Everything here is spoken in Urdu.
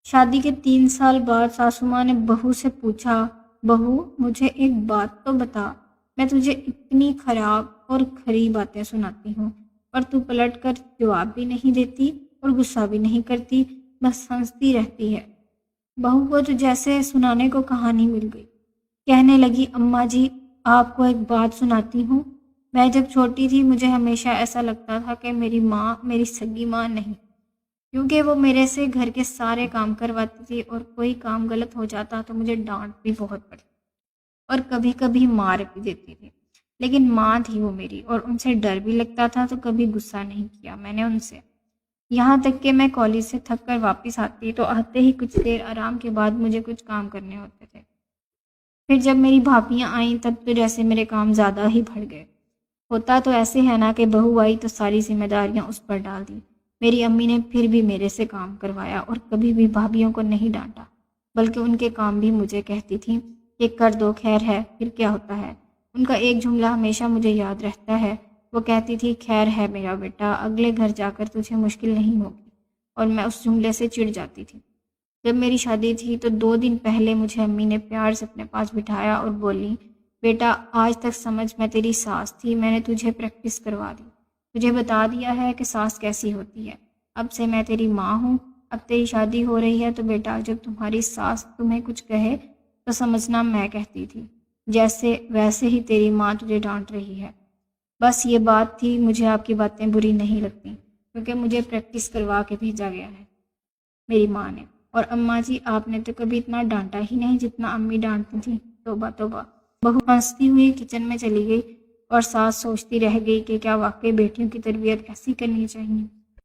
شادی کے 3 سال بعد ساسو ماں نے بہو سے پوچھا، بہو مجھے ایک بات تو بتا، میں تجھے اتنی خراب اور کھری باتیں سناتی ہوں اور تو پلٹ کر جواب بھی نہیں دیتی اور غصہ بھی نہیں کرتی، بس ہنستی رہتی ہے۔ بہو کو تو جیسے سنانے کو کہانی مل گئی۔ کہنے لگی، اماں جی آپ کو ایک بات سناتی ہوں، میں جب چھوٹی تھی مجھے ہمیشہ ایسا لگتا تھا کہ میری ماں میری سگی ماں نہیں، کیونکہ وہ میرے سے گھر کے سارے کام کرواتی تھی اور کوئی کام غلط ہو جاتا تو مجھے ڈانٹ بھی بہت پڑتی اور کبھی کبھی مار بھی دیتی تھی، لیکن ماں تھی وہ میری اور ان سے ڈر بھی لگتا تھا تو کبھی غصہ نہیں کیا میں نے ان سے۔ یہاں تک کہ میں کالج سے تھک کر واپس آتی تو آتے ہی کچھ دیر آرام کے بعد مجھے کچھ کام کرنے ہوتے تھے۔ پھر جب میری بھابیاں آئیں تب تو جیسے میرے کام زیادہ ہی بڑھ گئے۔ ہوتا تو ایسے ہے نا کہ بہو آئی تو ساری ذمہ داریاں اس پر ڈال دی۔ میری امی نے پھر بھی میرے سے کام کروایا اور کبھی بھی بھابیوں کو نہیں ڈانٹا، بلکہ ان کے کام بھی مجھے کہتی تھی کہ کر دو، خیر ہے، پھر کیا ہوتا ہے۔ ان کا ایک جملہ ہمیشہ مجھے یاد رہتا ہے، وہ کہتی تھی، خیر ہے میرا بیٹا، اگلے گھر جا کر تجھے مشکل نہیں ہوگی، اور میں اس جملے سے چڑ جاتی تھی۔ جب میری شادی تھی تو 2 دن پہلے مجھے امی نے پیار سے اپنے پاس بٹھایا اور بولی، بیٹا آج تک سمجھ میں تیری ساس تھی، میں نے تجھے پریکٹس کروا دی، تجھے بتا دیا ہے کہ ساس کیسی ہوتی ہے، اب سے میں تیری ماں ہوں، اب تیری شادی ہو رہی ہے تو بیٹا جب تمہاری ساس تمہیں کچھ کہے تو سمجھنا میں کہتی تھی، جیسے ویسے ہی تیری ماں تجھے ڈانٹ رہی ہے۔ بس یہ بات تھی، مجھے آپ کی باتیں بری نہیں لگتی کیونکہ مجھے پریکٹس کروا کے بھیجا گیا ہے میری ماں نے۔ اور اماں جی آپ نے تو کبھی اتنا ڈانٹا ہی نہیں جتنا امی ڈانٹتی تھیں، توبہ توبہ۔ بہو ہنستی ہوئی کچن میں چلی گئی اور ساس سوچتی رہ گئی کہ کیا واقعی بیٹیوں کی تربیت ایسی کرنی چاہیے۔